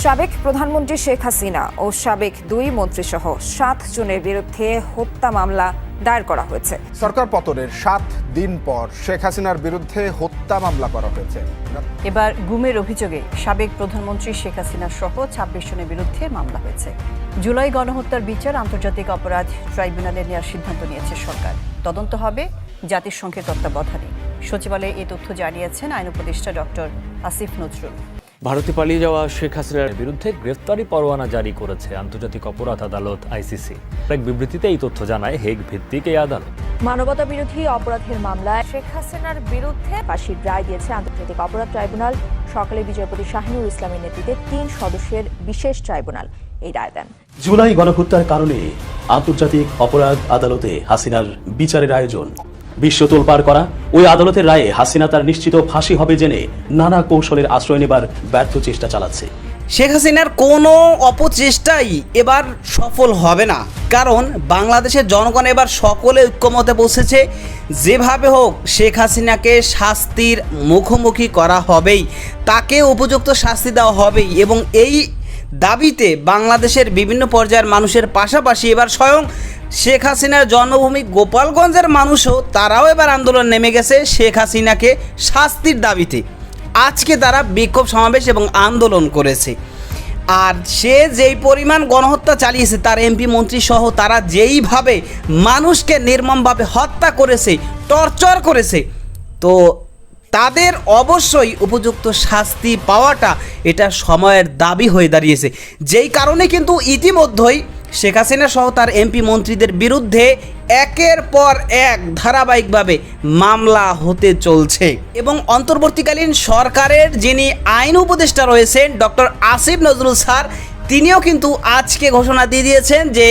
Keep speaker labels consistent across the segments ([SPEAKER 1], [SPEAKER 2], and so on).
[SPEAKER 1] সাবেক প্রধানমন্ত্রী শেখ হাসিনা ও সাবেক 2 মন্ত্রীসহ 7 জনের বিরুদ্ধে হত্যা মামলা দায়ের করা হয়েছে।
[SPEAKER 2] সরকার পতনের 7 দিন পর শেখ হাসিনার বিরুদ্ধে হত্যা মামলা করা হয়েছে।
[SPEAKER 3] এবার গুমের অভিযোগে সাবেক প্রধানমন্ত্রী শেখ হাসিনা সহ 26 জনের বিরুদ্ধে মামলা হয়েছে। জুলাই গণহত্যার বিচার আন্তর্জাতিক অপরাধ ট্রাইব্যুনালে নেওয়ার সিদ্ধান্ত নিয়েছে সরকার। তদন্ত হবে জাতিসংঘের তত্ত্বাবধানে। সচিবালয়ে এই তথ্য জানিয়েছেন আইন উপদেষ্টা ডক্টর আসিফ নজরুল।
[SPEAKER 4] ভারতে পালিয়ে যাওয়া শেখ হাসিনার বিরুদ্ধে গ্রেফতারি পরোয়ানা জারি করেছে আন্তর্জাতিক অপরাধ আদালত আইসিসি। এক বিবৃতিতে এই তথ্য জানায় হেগ ভিত্তিক এই আদালত।
[SPEAKER 5] মানবতা বিরোধী অপরাধের মামলায় শেখ হাসিনার বিরুদ্ধে ফাঁসির রায় দিয়েছে আন্তর্জাতিক অপরাধ ট্রাইব্যুনাল। সকালে বিজয়পতি শাহিনুর ইসলামের নেতৃত্বে 3 সদস্যের বিশেষ ট্রাইব্যুনাল এই রায় দেন।
[SPEAKER 6] জুলাই গণহত্যার কারণে আন্তর্জাতিক অপরাধ আদালতে হাসিনার বিচারের আয়োজন। বিশ্ব তোলপাড় করা ওই আদালতের রায়ে হাসিনা তার নিশ্চিত ফাঁসি হবে জেনে নানা কৌশলের আশ্রয় নেবার ব্যর্থ চেষ্টা চালাচ্ছে।
[SPEAKER 7] শেখ হাসিনার কোনো অপচেষ্টাই এবার সফল হবে না, কারণ বাংলাদেশের জনগণ এবার সকলে ঐক্যমতে বসেছে। যেভাবে হোক শেখ হাসিনাকে শাস্তির মুখোমুখি করা হবেই, তাকে উপযুক্ত শাস্তি দেওয়া হবেই। এবং এই দাবিতে বাংলাদেশের বিভিন্ন পর্যায়ের মানুষের পাশাপাশি এবার স্বয়ং শেখ হাসিনার জন্মভূমি গোপালগঞ্জের মানুষও তারাও এবার আন্দোলন নেমে গেছে শেখ হাসিনাকে শাস্তির দাবিতে। আজকে তারা বিক্ষোভ সমাবেশ এবং আন্দোলন করেছে। আর সে যেই পরিমাণ গণহত্যা চালিয়েছে, তার এমপি মন্ত্রী সহ তারা যেইভাবে মানুষকে নির্মমভাবে হত্যা করেছে, টর্চার করেছে, তো তাদের অবশ্যই উপযুক্ত শাস্তি পাওয়াটা এটা সময়ের দাবি হয়ে দাঁড়িয়েছে। যেই কারণে কিন্তু ইতিমধ্যেই শেখ হাসিনা সহ তার এমপি মন্ত্রীদের বিরুদ্ধে একের পর এক ধারাবাহিকভাবে মামলা হতে চলছে। এবং অন্তর্বর্তীকালীন সরকারের যিনি আইন উপদেষ্টা রয়েছেন ডক্টর আসিফ নজরুল স্যার, তিনিও কিন্তু আজকে ঘোষণা দিয়ে দিয়েছেন যে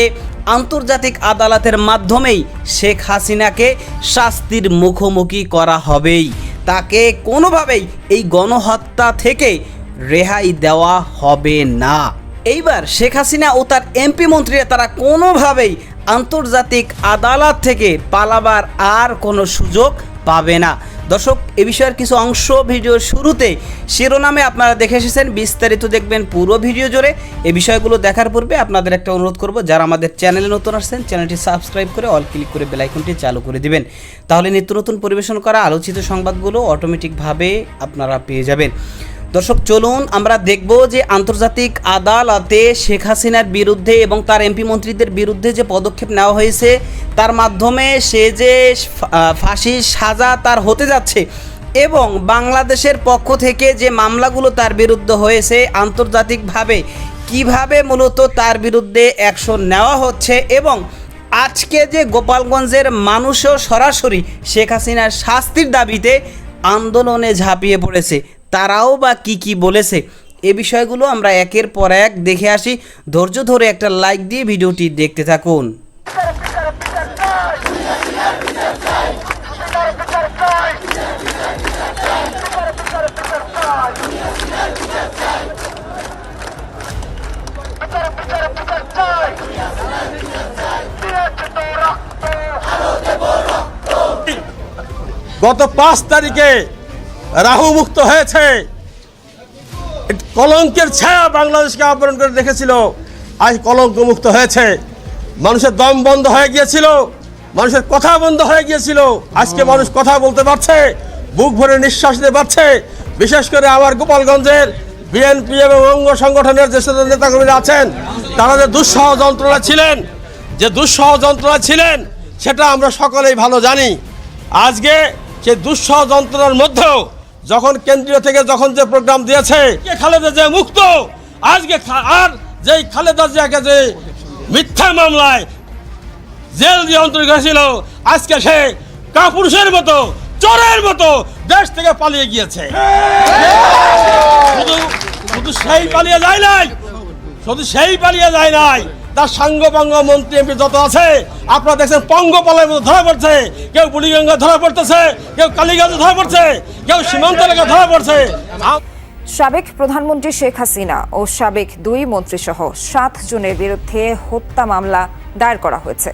[SPEAKER 7] আন্তর্জাতিক আদালতের মাধ্যমেই শেখ হাসিনাকে শাস্তির মুখোমুখি করা হবেই। তাকে কোনোভাবেই এই গণহত্যা থেকে রেহাই দেওয়া হবে না। এইবার শেখ হাসিনা ও তার এমপি মন্ত্রীরা তারা কোনোভাবেই আন্তর্জাতিক আদালত থেকে পালাবার আর কোনো সুযোগ পাবে না। দর্শক, এ বিষয়ের কিছু অংশ ভিডিওর শুরুতে শিরোনামে আপনারা দেখে এসেছেন, বিস্তারিত দেখবেন পুরো ভিডিও জুড়ে। এই বিষয়গুলো দেখার পূর্বে আপনাদের একটা অনুরোধ করব, যারা আমাদের চ্যানেলে নতুন আসছেন চ্যানেলটি সাবস্ক্রাইব করে অল ক্লিক করে বেল আইকনটি চালু করে দিবেন। তাহলে নিত্য নতুন পরিবেশন করা আলোচিত সংবাদগুলো অটোমেটিকভাবে আপনারা পেয়ে যাবেন। দর্শক, চলুন আমরা দেখব যে আন্তর্জাতিক আদালতে শেখ হাসিনার বিরুদ্ধে এবং তার এমপি মন্ত্রীদের বিরুদ্ধে যে পদক্ষেপ নেওয়া হয়েছে, তার মাধ্যমে সে যে ফাঁসির সাজা তার হতে যাচ্ছে এবং বাংলাদেশের পক্ষ থেকে যে মামলাগুলো তার বিরুদ্ধে হয়েছে আন্তর্জাতিকভাবে কিভাবে মূলত তার বিরুদ্ধে অ্যাকশন নেওয়া হচ্ছে, এবং আজকে যে গোপালগঞ্জের মানুষও সরাসরি শেখ হাসিনার শাস্তির দাবিতে আন্দোলনে ঝাঁপিয়ে পড়েছে, তারাও বা কি বলেছে, এ বিষয়গুলো আমরা একের পর এক দেখে আসি। ধৈর্য ধরে একটা লাইক দিয়ে ভিডিওটি দেখতে থাকুন।
[SPEAKER 8] গত 5 তারিখে রাহু মুক্ত হয়েছে। কলঙ্কের ছায়া বাংলাদেশকে আবরণ করে রেখেছিল, আজ কলঙ্ক মুক্ত হয়েছে। মানুষের দম বন্ধ হয়ে গিয়েছিল, মানুষের কথা বন্ধ হয়ে গিয়েছিল। আজকে মানুষ কথা বলতে পারছে, বুক ভরে নিঃশ্বাস নিতে পারছে। বিশেষ করে আমার গোপালগঞ্জের বিএনপি এবং অঙ্গ সংগঠনের যে নেতাকর্মীরা আছেন, তারা যে দুঃসহ যন্ত্রণা ছিলেন সেটা আমরা সকলেই ভালো জানি। আজকে সে দুঃসহ যন্ত্রণার মধ্যেও যখন কেন্দ্রীয় থেকে যখন যে প্রোগ্রাম দিয়েছে, খালেদা জিয়া মুক্ত, আজকে আর যেই খালেদা জিয়াকে যে মিথ্যা মামলায় জেল দিয়ে অন্তর্গত ছিল, আজকে সে কাপুরুষের মতো, চোরের মতো দেশ থেকে পালিয়ে গিয়েছে। শুধু সেই পালিয়ে যায় নাই, তার সাঙ্গপাঙ্গ মন্ত্রী এমপি যত আছে আপনারা দেখছেন পঙ্গপালের মতো ধরা পড়ছে। কেউ বুড়িগঙ্গা ধরা পড়তেছে, কেউ কালীগঞ্জে ধরা পড়ছে, কেউ সীমান্ত এলাকা ধরা পড়ছে।
[SPEAKER 1] সাবেক প্রধানমন্ত্রী শেখ হাসিনা ও সাবেক 2 মন্ত্রীসহ 7 জনের বিরুদ্ধে হত্যা মামলা দায়ের করা হয়েছে।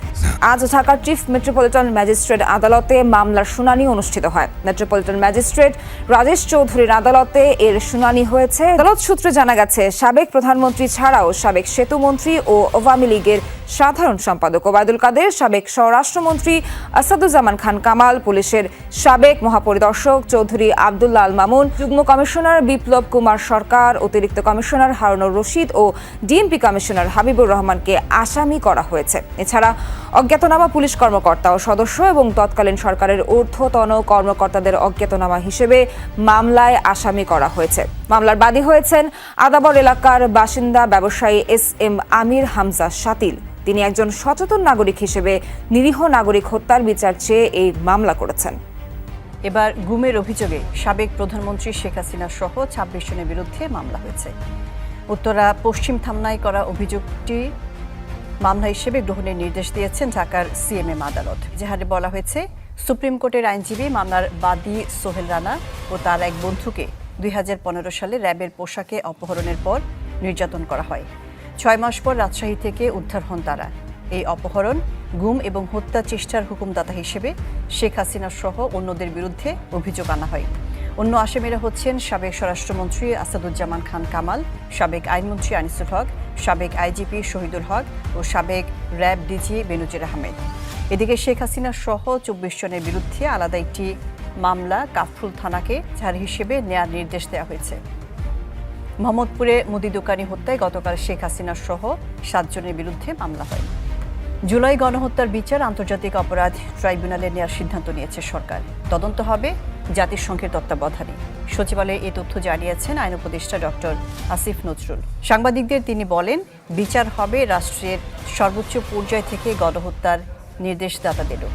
[SPEAKER 1] আজ ঢাকার চিফ মেট্রোপলিটন ম্যাজিস্ট্রেট আদালতে মামলার শুনানি অনুষ্ঠিত হয়। মেট্রোপলিটন ম্যাজিস্ট্রেট রাজেশ চৌধুরীর আদালতে এর শুনানি হয়েছে। আদালত সূত্রে জানা গেছে, সাবেক প্রধানমন্ত্রী ছাড়াও সাবেক সেতুমন্ত্রী ও আওয়ামী লীগের সাধারণ সম্পাদক ওবায়দুল কাদের, সাবেক স্বরাষ্ট্রমন্ত্রী আসাদুজ্জামান খান কামাল, পুলিশের সাবেক মহাপরিদর্শক চৌধুরী আব্দুল্লাহ আল মামুন, যুগ্ম কমিশনার বিপ্লব কুমার সরকার, অতিরিক্ত কমিশনার হারুনুর রশিদ ও ডিএমপি কমিশনার হাবিবুর রহমানকে আসামি করা হয়েছে। এছাড়া অজ্ঞাতনামা পুলিশ কর্মকর্তা ও সদস্য এবং তৎকালীন সরকারের ঊর্ধ্বতন কর্মকর্তাদের অজ্ঞাতনামা হিসেবে মামলায় আসামি করা হয়েছে। মামলার বাদী হয়েছেন আদাবর এলাকার বাসিন্দা ব্যবসায়ী SM আমির হামজা শাতিল। তিনি একজন সচেতন নাগরিক হিসেবে নিরীহ নাগরিক হত্যার বিচার চেয়ে এই মামলা করেছেন।
[SPEAKER 3] এবার গুমের অভিযোগে সাবেক প্রধানমন্ত্রী শেখ হাসিনা সহ 26 জনের বিরুদ্ধে মামলা হয়েছে। উত্তরা পশ্চিম থানায় করা অভিযোগটি মামলা হিসেবে গ্রহণের নির্দেশ দিয়েছেন ঢাকার CMM আদালত। যেখানে বলা হয়েছে, সুপ্রিম কোর্টের আইনজীবী মামলার বাদী সোহেল রানা ও তার এক বন্ধুকে 2015 সালে র্যাবের পোশাকে অপহরণের পর নির্যাতন করা হয়। 6 মাস পর রাজশাহী থেকে উদ্ধার হন তারা। এই অপহরণ, গুম এবং হত্যা চেষ্টার হুকুমদাতা হিসেবে শেখ হাসিনা সহ অন্যদের বিরুদ্ধে অভিযোগ আনা হয়। অন্য আসামিরা হচ্ছেন সাবেক স্বরাষ্ট্রমন্ত্রী আসাদুজ্জামান খান কামাল, সাবেক আইনমন্ত্রী আনিসুল হক, সাবেক IGP শহীদুল হক ও সাবেক র্যাব DG বেনজির আহমেদ। এদিকে শেখ হাসিনা সহ 24 জনের বিরুদ্ধে আলাদা একটি মামলা কাফরুল থানাকে ছাড় হিসেবে নেয়ার নির্দেশ দেওয়া হয়েছে। মোহাম্মদপুরে মুদি দোকানি হত্যায় গতকাল শেখ হাসিনা সহ 7 জনের বিরুদ্ধে মামলা হয়। জুলাই গণহত্যার বিচার আন্তর্জাতিক অপরাধ ট্রাইব্যুনালে নেওয়ার সিদ্ধান্ত নিয়েছে সরকার। তদন্ত হবে জাতিসংঘের তত্ত্বাবধানে। সচিবালয়ে এই তথ্য জানিয়েছেন আইন উপদেষ্টা ডক্টর আসিফ নজরুল। সাংবাদিকদের তিনি বলেন, বিচার হবে রাষ্ট্রের সর্বোচ্চ পর্যায় থেকে গণহত্যার নির্দেশদাতাদেরও।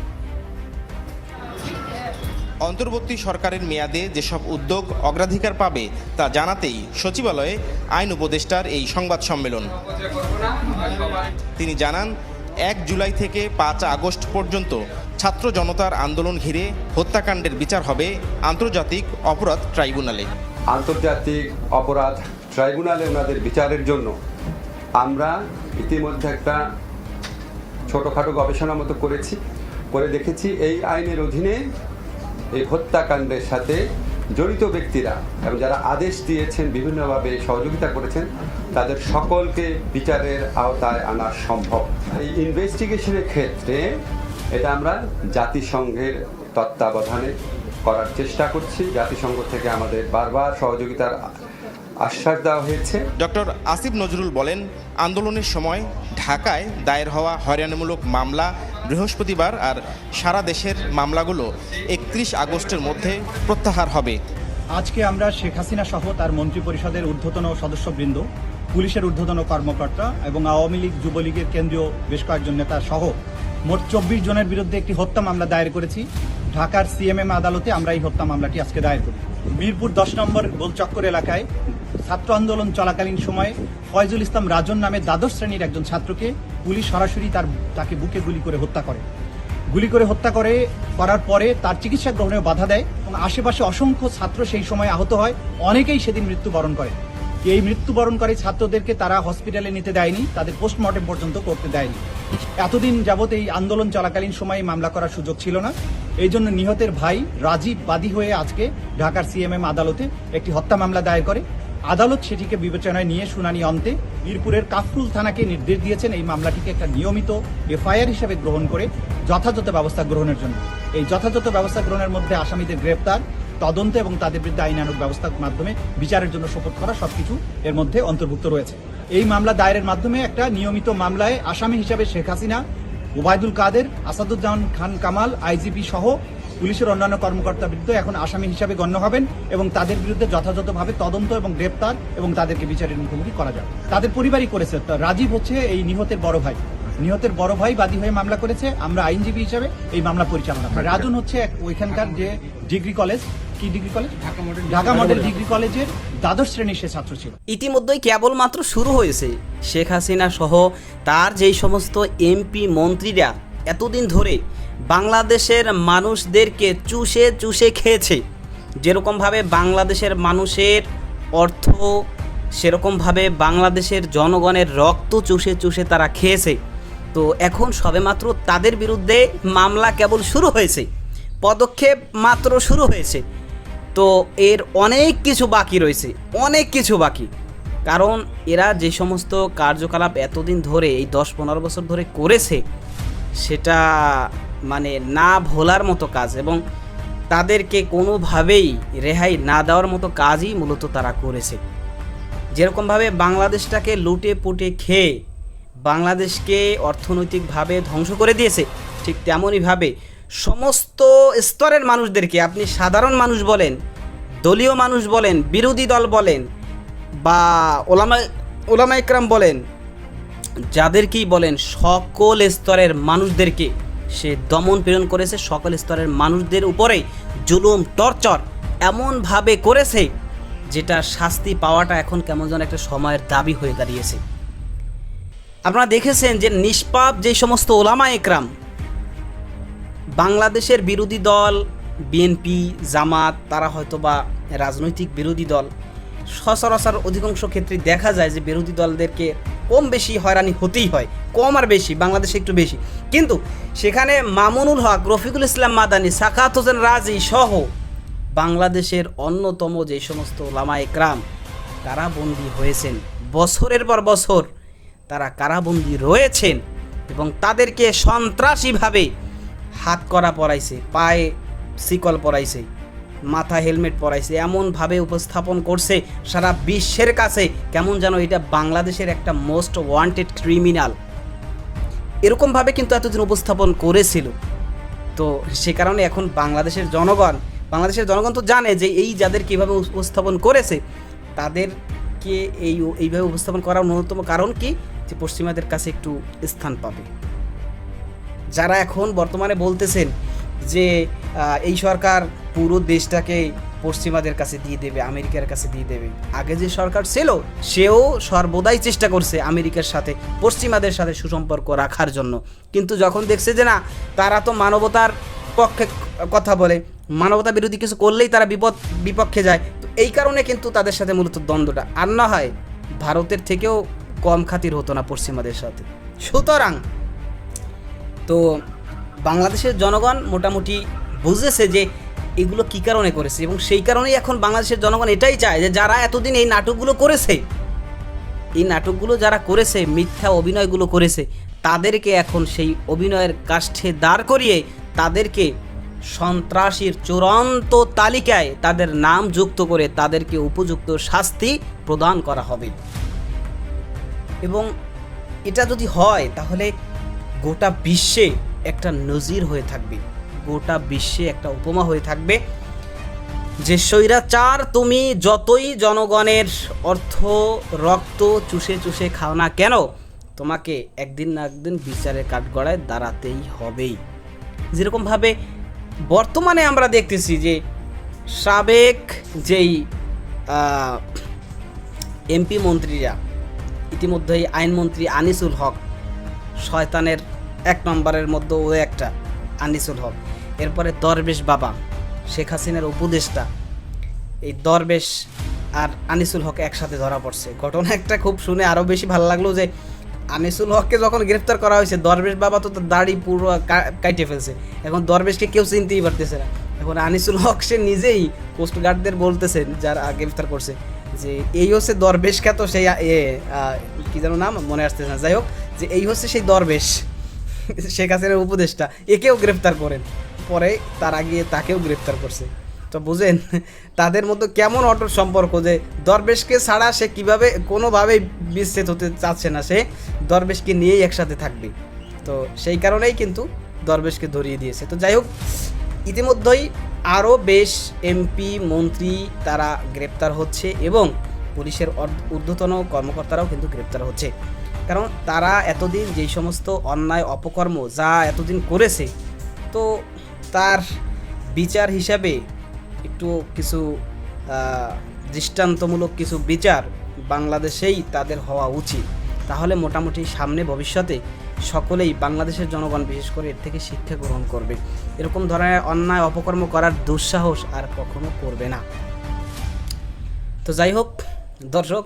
[SPEAKER 9] অন্তর্বর্তী সরকারের মেয়াদে যেসব উদ্যোগ অগ্রাধিকার পাবে তা জানাতেই সচিবালয়ে আইন উপদেষ্টার এই সংবাদ সম্মেলন। তিনি জানান, 1 জুলাই থেকে 5 আগস্ট পর্যন্ত ছাত্র জনতার আন্দোলন ঘিরে হত্যাকাণ্ডের বিচার হবে আন্তর্জাতিক অপরাধ ট্রাইব্যুনালে।
[SPEAKER 10] আন্তর্জাতিক অপরাধ ট্রাইব্যুনালে ওনাদের বিচারের জন্য আমরা ইতিমধ্যে একটা ছোটোখাটো গবেষণা মতো করে দেখেছি এই আইনের অধীনে এই হত্যাকাণ্ডের সাথে জড়িত ব্যক্তিরা এবং যারা আদেশ দিয়েছেন, বিভিন্নভাবে সহযোগিতা করেছেন, তাদের সকলকে বিচারের আওতায় আনা সম্ভব। এই ইনভেস্টিগেশনের ক্ষেত্রে এটা আমরা জাতিসংঘের তত্ত্বাবধানে করার চেষ্টা করছি। জাতিসংঘ থেকে আমাদের বারবার সহযোগিতার আশ্বাস দেওয়া হয়েছে।
[SPEAKER 9] ডক্টর আসিফ নজরুল বলেন, আন্দোলনের সময় ঢাকায় দায়ের হওয়া হয়রানিমূলক মামলা বৃহস্পতিবার আর সারা দেশের মামলাগুলো 31 আগস্টের মধ্যে প্রত্যাহার হবে।
[SPEAKER 11] আজকে আমরা শেখ হাসিনা সহ তার মন্ত্রিপরিষদের ঊর্ধ্বতন সদস্যবৃন্দ, পুলিশের ঊর্ধ্বতন কর্মকর্তা এবং আওয়ামী লীগ, যুবলীগের কেন্দ্রীয় বেশ কয়েকজন নেতা সহ মোট 24 জনের বিরুদ্ধে একটি হত্যা মামলা দায়ের করেছি। ঢাকার CMM আদালতে আমরা এই হত্যা মামলাটি আজকে দায়ের করি। মিরপুর 10 নম্বর গোলচক্কর এলাকায় ছাত্র আন্দোলন চলাকালীন সময়ে ফয়জুল ইসলাম রাজন নামে দ্বাদশ শ্রেণীর একজন ছাত্রকে পুলিশ সরাসরি তাকে বুকে গুলি করে হত্যা করার পরে তার চিকিৎসা গ্রহণে বাধা দেয় এবং আশেপাশে অসংখ্য ছাত্র সেই সময় আহত হয়। অনেকেই সেদিন মৃত্যুবরণ করে। এই মৃত্যুবরণকারী ছাত্রদেরকে তারা হসপিটালে নিতে দেয়নি, তাদের পোস্টমর্টেম পর্যন্ত করতে দেয়নি। এতদিন যাবত এই আন্দোলন চলাকালীন সময়ে মামলা করার সুযোগ ছিল না। এই জন্য নিহতের ভাই রাজীব বাদী হয়ে আজকে ঢাকার CMM আদালতে একটি হত্যা মামলা দায়ের করে। আদালত সেটিকে বিবেচনায় নিয়ে শুনানি অন্তে মিরপুরের কাফরুল থানাকে নির্দেশ দিয়েছেন এই মামলাটিকে একটা নিয়মিত FIR হিসেবে গ্রহণ করে যথাযথ ব্যবস্থা গ্রহণের জন্য। এই যথাযথ ব্যবস্থা গ্রহণের মধ্যে আসামিদের গ্রেপ্তার, তদন্ত এবং তাদের বিরুদ্ধে আইনানুগ ব্যবস্থার মাধ্যমে বিচারের জন্য সোপর্দ করা সবকিছু এর মধ্যে অন্তর্ভুক্ত রয়েছে। এই মামলা দায়েরের মাধ্যমে একটা নিয়মিত মামলায় আসামি হিসাবে শেখ হাসিনা, ওবায়দুল কাদের, আসাদুজ্জামান খান কামাল, IGP সহ পুলিশের অন্যান্য কর্মকর্তার বিরুদ্ধে এখন আসামি হিসাবে গণ্য হবেন এবং তাদের বিরুদ্ধে যথাযথভাবে তদন্ত এবং গ্রেপ্তার এবং তাদেরকে বিচারের মুখোমুখি করা যাবে। তাদের পরিবারই করেছে। রাজীব হচ্ছে এই নিহতের বড় ভাই। নিহতের বড় ভাই বাদী হয়ে মামলা করেছে। আমরা আইনজীবী হিসাবে এই মামলা পরিচালনা করি। রাজন হচ্ছে ওইখানকার যে ডিগ্রি কলেজ, কি degree college? Dhaka model degree কলেজের দ্বাদশ শ্রেণীর সে ছাত্র ছিল।
[SPEAKER 7] ইতিমধ্যেই কেবলমাত্র শুরু হয়েছে। শেখ হাসিনা সহ তার যেই সমস্ত MP মন্ত্রীরা এতদিন ধরে বাংলাদেশের মানুষদেরকে চুষে খেয়েছে, যেরকমভাবে বাংলাদেশের মানুষের অর্থ সেরকমভাবে বাংলাদেশের জনগণের রক্ত চুষে চুষে তারা খেয়েছে। তো এখন সবেমাত্র তাদের বিরুদ্ধে মামলা কেবল শুরু হয়েছে, পদক্ষেপ মাত্র শুরু হয়েছে। তো এর অনেক কিছু বাকি রয়েছে, অনেক কিছু বাকি। কারণ এরা যে সমস্ত কার্যকলাপ এতদিন ধরে এই 10-15 বছর ধরে করেছে, সেটা মানে না ভোলার মতো কাজ, এবং তাদেরকে কোনোভাবেই রেহাই না দেওয়ার মতো কাজই মূলত তারা করেছে। যেরকমভাবে বাংলাদেশটাকে লুটে পুটে খেয়ে বাংলাদেশকে অর্থনৈতিকভাবে ধ্বংস করে দিয়েছে, ঠিক তেমনইভাবে সমস্ত স্তরের মানুষদেরকে, আপনি সাধারণ মানুষ বলেন, দলীয় মানুষ বলেন, বিরোধী দল বলেন, বা ওলামা ইকরাম বলেন, যাদেরকেই বলেন, সকল স্তরের মানুষদেরকে সে দমন পীড়ন করেছে। সকল স্তরের মানুষদের উপরে জুলুম, টর্চার এমনভাবে করেছে যেটা শাস্তি পাওয়াটা এখন কেমন যেন একটা সময়ের দাবি হয়ে দাঁড়িয়েছে। আপনারা দেখেছেন যে নিষ্পাপ যে সমস্ত ওলামা ইকরাম, বাংলাদেশের বিরোধী দল বিএনপি, জামাত, তারা হয়তো বা রাজনৈতিক বিরোধী দল, সচরাচর অধিকাংশ ক্ষেত্রে দেখা যায় যে বিরোধী দলদেরকে কম বেশি হয়রানি হতেই হয়, কম আর বেশি, বাংলাদেশে একটু বেশি। কিন্তু সেখানে মামুনুল হক, রফিকুল ইসলাম মাদানী, সাখাত হোসেন রাজি সহ বাংলাদেশের অন্যতম যে সমস্ত ওলামা ইকরাম কারাবন্দী হয়েছেন, বছরের পর বছর তারা কারাবন্দী রয়েছেন, এবং তাদেরকে সন্ত্রাসীভাবে হাত করা পরাইছে, পায়ে শিকল পরাইছে, মাথা হেলমেট পরাইছে, এমনভাবে উপস্থাপন করছে সারা বিশ্বের কাছে কেমন যেন এটা বাংলাদেশের একটা মোস্ট ওয়ান্টেড ক্রিমিনাল, এরকমভাবে কিন্তু এতদিন উপস্থাপন করেছিল। তো সে কারণে এখন বাংলাদেশের জনগণ তো জানে যে এই যাদের কীভাবে উপস্থাপন করেছে, তাদেরকে এইভাবে উপস্থাপন করার অন্যতম কারণ কি, যে পশ্চিমাদের কাছে একটু স্থান পাবে। যারা এখন বর্তমানে বলতেছেন যে এই সরকার পুরো দেশটাকে পশ্চিমাদের কাছে দিয়ে দেবে, আমেরিকার কাছে দিয়ে দেবে, আগে যে সরকার ছিল সেও সর্বদাই চেষ্টা করছে আমেরিকার সাথে, পশ্চিমাদের সাথে সুসম্পর্ক রাখার জন্য। কিন্তু যখন দেখছে যে না, তারা তো মানবতার পক্ষে কথা বলে, মানবতা বিরোধী কিছু করলেই তারা বিপক্ষে যায়, তো এই কারণে কিন্তু তাদের সাথে মূলত দ্বন্দ্বটা। আর না হয় ভারতের থেকেও কম খাতির হতো না পশ্চিমাদের সাথে। সুতরাং তো বাংলাদেশের জনগণ মোটামুটি বুঝেছে যে এগুলো কী কারণে করেছে, এবং সেই কারণেই এখন বাংলাদেশের জনগণ এটাই চায় যে যারা এতদিন এই নাটকগুলো করেছে, এই নাটকগুলো যারা করেছে, মিথ্যা অভিনয়গুলো করেছে, তাদেরকে এখন সেই অভিনয়ের কাষ্ঠে দাঁড় করিয়ে তাদেরকে সন্ত্রাসীর চূড়ান্ত তালিকায় তাদের নাম যুক্ত করে তাদেরকে উপযুক্ত শাস্তি প্রদান করা হবে। এবং এটা যদি হয় তাহলে গোটা বিশ্বে একটা নজির হয়ে থাকবে, গোটা বিশ্বে একটা উপমা হয়ে থাকবে যে স্বৈরাচার তুমি যতই জনগণের অর্থ, রক্ত চুষে চুষে খাও না কেন, তোমাকে একদিন না একদিন বিচারের কাঠগড়ায় দাঁড়াতেই হবেই। যেরকমভাবে বর্তমানে আমরা দেখতেছি যে সাবেক যেই এমপি মন্ত্রীরা, ইতিমধ্যেই আইনমন্ত্রী আনিসুল হক, শয়তানের 1 নম্বরের মধ্যে ও একটা আনিসুল হক, এরপরে দরবেশ বাবা, শেখ হাসিনার উপদেষ্টা, এই দরবেশ আর আনিসুল হক একসাথে ধরা পড়ছে। ঘটনা একটা খুব শুনে আরও বেশি ভালো লাগলো যে আনিসুল হককে যখন গ্রেফতার করা হয়েছে, দরবেশ বাবা তো তার দাড়ি পুরো কাটে ফেলছে, এখন দরবেশকে কেউ চিনতেই পারতেছে না। এখন আনিসুল হক সে নিজেই কোস্টগার্ডদের বলতেছেন, যারা গ্রেফতার করছে, যে এই হচ্ছে দরবেশ খ্যাত সেই কী যেন নাম মনে আসতেছে না, যাই হোক, যে এই হচ্ছে সেই দরবেশ শেখ হাসিনার উপদেষ্টা, একেও গ্রেফতার করেন, পরে তারা গিয়ে তাকেও গ্রেফতার করছে। তো বুঝেন তাদের মধ্যে কেমন অটুট সম্পর্ক, যে দরবেশকে ছাড়া সে কীভাবে কোনোভাবেই বিচ্ছেদ হতে চাচ্ছে না, সে দরবেশকে নিয়েই একসাথে থাকবে। তো সেই কারণেই কিন্তু দরবেশকে ধরিয়ে দিয়েছে। তো যাই হোক, ইতিমধ্যেই আরও বেশ এমপি মন্ত্রী তারা গ্রেপ্তার হচ্ছে, এবং পুলিশের ঊর্ধ্বতন কর্মকর্তারাও কিন্তু গ্রেপ্তার হচ্ছে। কারণ তারা এতদিন যেই সমস্ত অন্যায় অপকর্ম যা এতদিন করেছে, তো তার বিচার হিসাবে একটু কিছু দৃষ্টান্তমূলক কিছু বিচার বাংলাদেশেই তাদের হওয়া উচিত। তাহলে মোটামুটি সামনে ভবিষ্যতে সকলেই, বাংলাদেশের জনগণ বিশেষ করে, এর থেকে শিক্ষা গ্রহণ করবে, এরকম ধরনের অন্যায় অপকর্ম করার দুঃসাহস আর কখনো করবে না। তো যাই হোক দর্শক,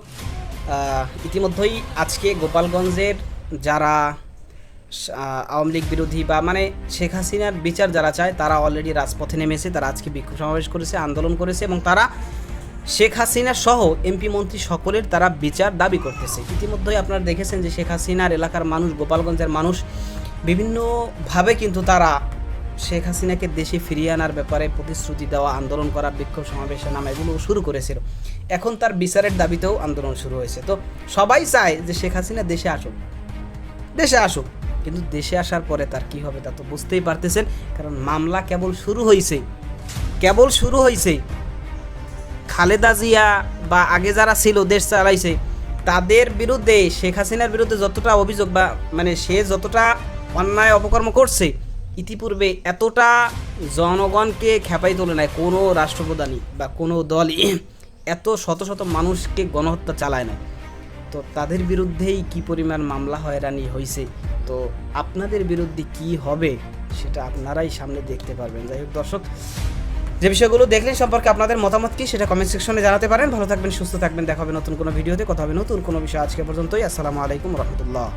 [SPEAKER 7] ইতিমধ্যেই আজকে গোপালগঞ্জের যারা আওয়ামী লীগ বিরোধী বা মানে শেখ হাসিনার বিচার যারা চায় তারা অলরেডি রাজপথে নেমেছে, তারা আজকে বিক্ষোভ সমাবেশ করেছে, আন্দোলন করেছে এবং তারা শেখ হাসিনা সহ এমপি মন্ত্রী সকলের তারা বিচার দাবি করতেছে। ইতিমধ্যেই আপনারা দেখেছেন যে শেখ হাসিনার এলাকার মানুষ, গোপালগঞ্জের মানুষ বিভিন্নভাবে কিন্তু তারা শেখ হাসিনাকে দেশে ফিরিয়ে আনার ব্যাপারে প্রতিশ্রুতি দেওয়া, আন্দোলন করা, বিক্ষোভ সমাবেশের নামে এগুলো শুরু করেছিল। এখন তার বিচারের দাবিতেও আন্দোলন শুরু হয়েছে। তো সবাই চায় যে শেখ হাসিনা দেশে আসুক, কিন্তু দেশে আসার পরে তার কি হবে তা তো বুঝতেই পারতেছেন, কারণ মামলা কেবল শুরু হয়েছে। খালেদা জিয়া বা আগে যারা ছিল দেশ চালাইছে তাদের বিরুদ্ধে, শেখ হাসিনার বিরুদ্ধে যতটা অভিযোগ বা মানে সে যতটা অন্যায় অপকর্ম করছে, ইতিপূর্বে এতটা জনগণকে খেপাই তোলে নাই কোনো রাষ্ট্রপ্রধানই বা কোনো দলই, এত শত শত মানুষকে গণহত্যা চালায় না। তো তাদের বিরুদ্ধেই কি পরিমাণ মামলা হয়রানি হয়েছে, তো আপনাদের বিরুদ্ধে কি হবে সেটা আপনারাই সামনে দেখতে পারবেন। যাই হোক দর্শক, যে বিষয়গুলো দেখলেন সম্পর্কে আপনাদের মতামত কি সেটা কমেন্ট সেকশনে জানাতে পারেন। ভালো থাকবেন, সুস্থ থাকবেন, দেখা হবে নতুন কোনো ভিডিওতে, কথা হবে নতুন কোনো বিষয়। আজকে পর্যন্তই, আসসালামু আলাইকুম রহমতুল্লাহ।